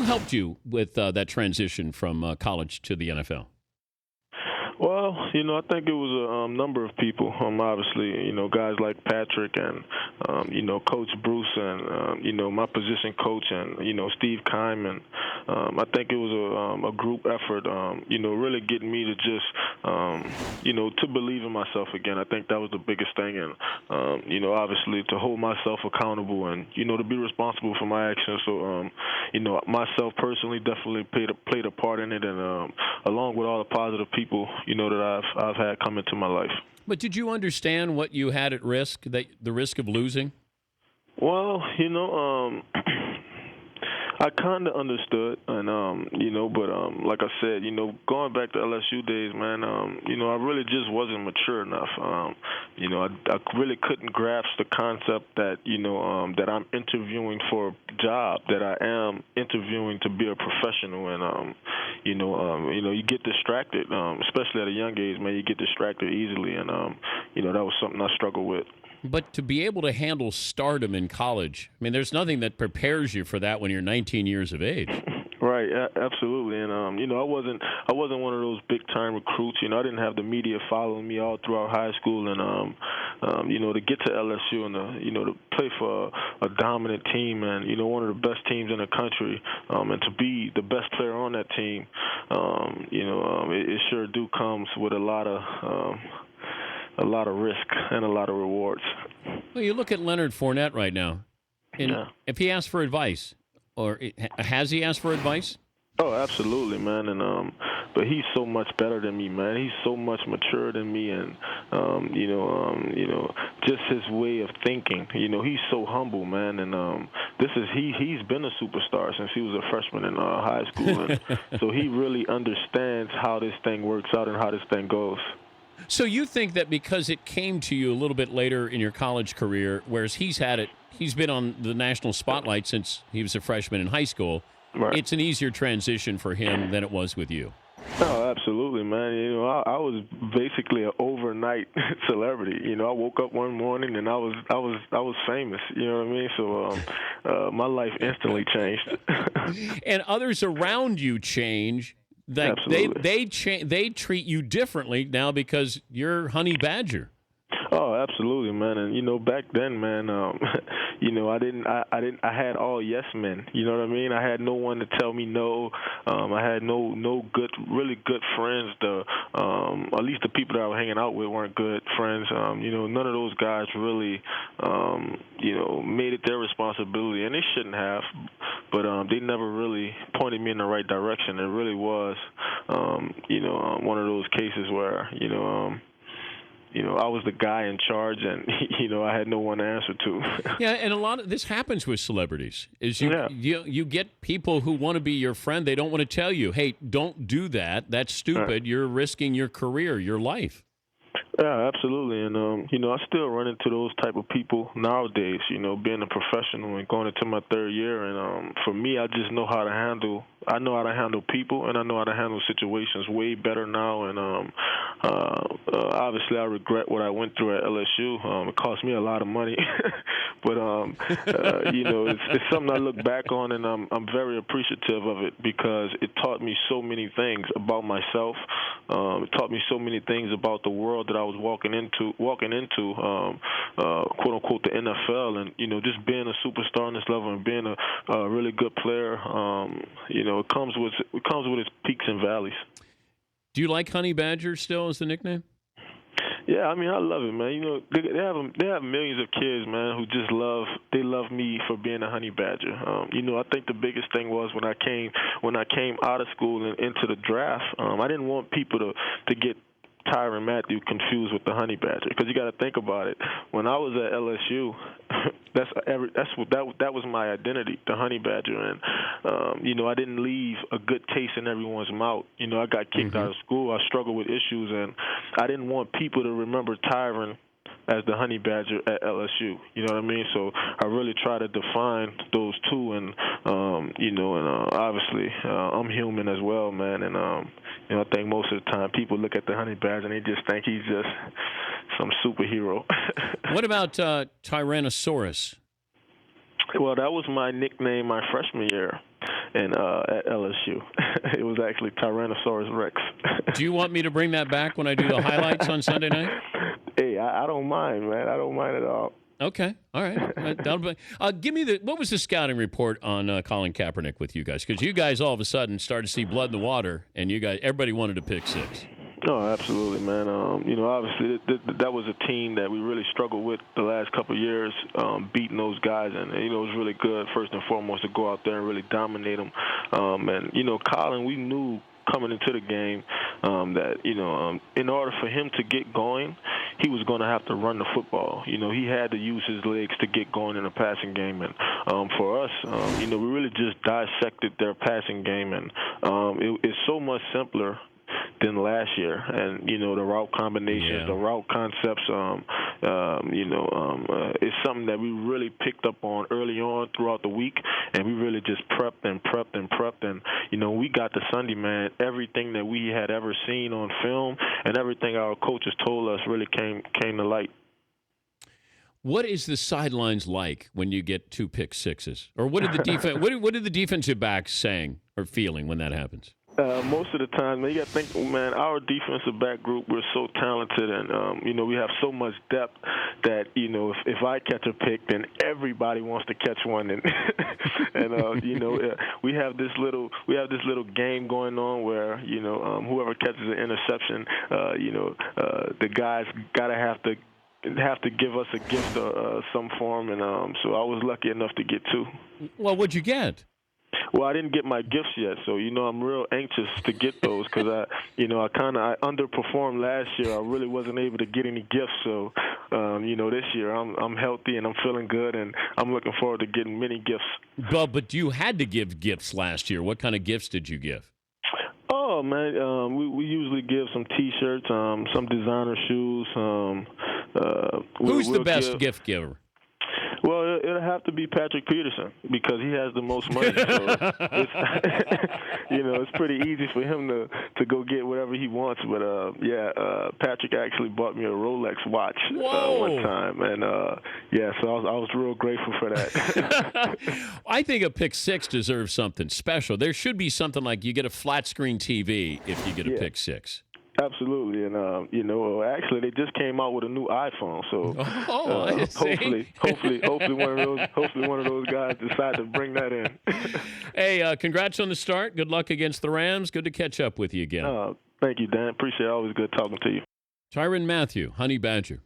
helped you with that transition from college to the NFL? Well, I think it was a number of people. Obviously, guys like Patrick and, Coach Bruce and, my position coach and, Steve Kyman. I think it was a group effort, really getting me to just, to believe in myself again. I think that was the biggest thing. And, obviously to hold myself accountable and, to be responsible for my actions. So, myself personally definitely played a part in it, and along with all the positive people, that I've had come into my life. But did you understand what you had at risk, the risk of losing? Well, I kind of understood, and but like I said, going back to LSU days, man, I really just wasn't mature enough. I really couldn't grasp the concept that that I'm interviewing for a job, that I am interviewing to be a professional, and you get distracted, especially at a young age, man. You get distracted easily, and that was something I struggled with. But to be able to handle stardom in college, I mean, there's nothing that prepares you for that when you're 19 years of age. Right, absolutely, and I wasn't one of those big time recruits. I didn't have the media following me all throughout high school, and to get to LSU and to play for a dominant team and one of the best teams in the country, and to be the best player on that team, it sure do comes with a lot of risk and a lot of rewards. Well, you look at Leonard Fournette right now, and if he asks for advice, or has he asked for advice? Oh, absolutely, man. And but he's so much better than me, man. He's so much mature than me, and just his way of thinking. He's so humble, man. And he's been a superstar since he was a freshman in high school, and so he really understands how this thing works out and how this thing goes. So you think that because it came to you a little bit later in your college career, whereas he's been on the national spotlight since he was a freshman in high school, right. It's an easier transition for him than it was with you. Oh, absolutely, man. I was basically an overnight celebrity. I woke up one morning and I was famous. You know what I mean? So my life instantly changed. And others around you change. They treat you differently now because you're Honey Badger. Oh, absolutely, man. And back then, man, I had all yes men. You know what I mean? I had no one to tell me no. I had no really good friends. At least the people that I was hanging out with weren't good friends. None of those guys really, made it their responsibility, and they shouldn't have. But they never really pointed me in the right direction. It really was, one of those cases where, I was the guy in charge, and I had no one to answer to. Yeah, and a lot of this happens with celebrities. You get people who want to be your friend. They don't want to tell you, "Hey, don't do that. That's stupid. Right. You're risking your career, your life." Yeah, absolutely. And, I still run into those type of people nowadays, being a professional and going into my third year. And for me, I just know how to handle people, and I know how to handle situations way better now. And obviously, I regret what I went through at LSU. It cost me a lot of money. But, it's something I look back on, and I'm very appreciative of it because it taught me so many things about myself. It taught me so many things about the world that I was walking into, quote unquote, the NFL, and just being a superstar on this level and being a really good player. It comes with its peaks and valleys. Do you like Honey Badger still as the nickname? Yeah, I mean, I love it, man. They have millions of kids, man, who just love me for being a Honey Badger. I think the biggest thing was when I came out of school and into the draft, I didn't want people to get Tyrann Mathieu confused with the Honey Badger, because you got to think about it. When I was at LSU, that was my identity, the Honey Badger, and I didn't leave a good taste in everyone's mouth. I got kicked out of school. I struggled with issues, and I didn't want people to remember Tyrann as the Honey Badger at LSU. You know what I mean? So I really try to define those two, and obviously I'm human as well, man, and I think most of the time people look at the Honey Badger and they just think he's just some superhero. What about Tyrannosaurus? Well, that was my nickname my freshman year. at LSU. It was actually Tyrannosaurus Rex. Do you want me to bring that back when I do the highlights on Sunday night? Hey, I don't mind, man. I don't mind at all. Okay, all right. Give me what was the scouting report on Colin Kaepernick with you guys? Because you guys all of a sudden started to see blood in the water, and everybody wanted to pick six. Oh, absolutely, man. Obviously that was a team that we really struggled with the last couple of years, beating those guys, and it was really good first and foremost to go out there and really dominate them. Colin, we knew coming into the game that in order for him to get going, he was going to have to run the football. He had to use his legs to get going in the passing game, and for us, we really just dissected their passing game, and it's so much simpler than last year, and the route combinations, the route concepts, it's something that we really picked up on early on throughout the week, and we really just prepped, and when we got to Sunday, man, everything that we had ever seen on film and everything our coaches told us really came to light. What is the sidelines like when you get 2 pick sixes, or what did the defense? What did the defensive backs saying or feeling when that happens? Most of the time, man, you got to think, man, our defensive back group, we're so talented, and, we have so much depth that, if I catch a pick, then everybody wants to catch one. And, we have this little game going on where, whoever catches an interception, the guys got to have to give us a gift of some form, and so I was lucky enough to get 2. Well, what'd you get? Well, I didn't get my gifts yet, so I'm real anxious to get those because I underperformed last year. I really wasn't able to get any gifts, so this year I'm healthy and I'm feeling good, and I'm looking forward to getting many gifts. But you had to give gifts last year. What kind of gifts did you give? Oh man, we usually give some T-shirts, some designer shoes. Who's the best gift giver? Well, it'll have to be Patrick Peterson because he has the most money. So it's pretty easy for him to go get whatever he wants. But Patrick actually bought me a Rolex watch one time, and so I was real grateful for that. I think a pick six deserves something special. There should be something like you get a flat screen TV if you get a pick six. Absolutely, and actually, they just came out with a new iPhone, so hopefully one of those guys decide to bring that in. Hey, congrats on the start. Good luck against the Rams. Good to catch up with you again. Thank you, Dan. Appreciate it. Always good talking to you. Tyrann Mathieu, Honey Badger.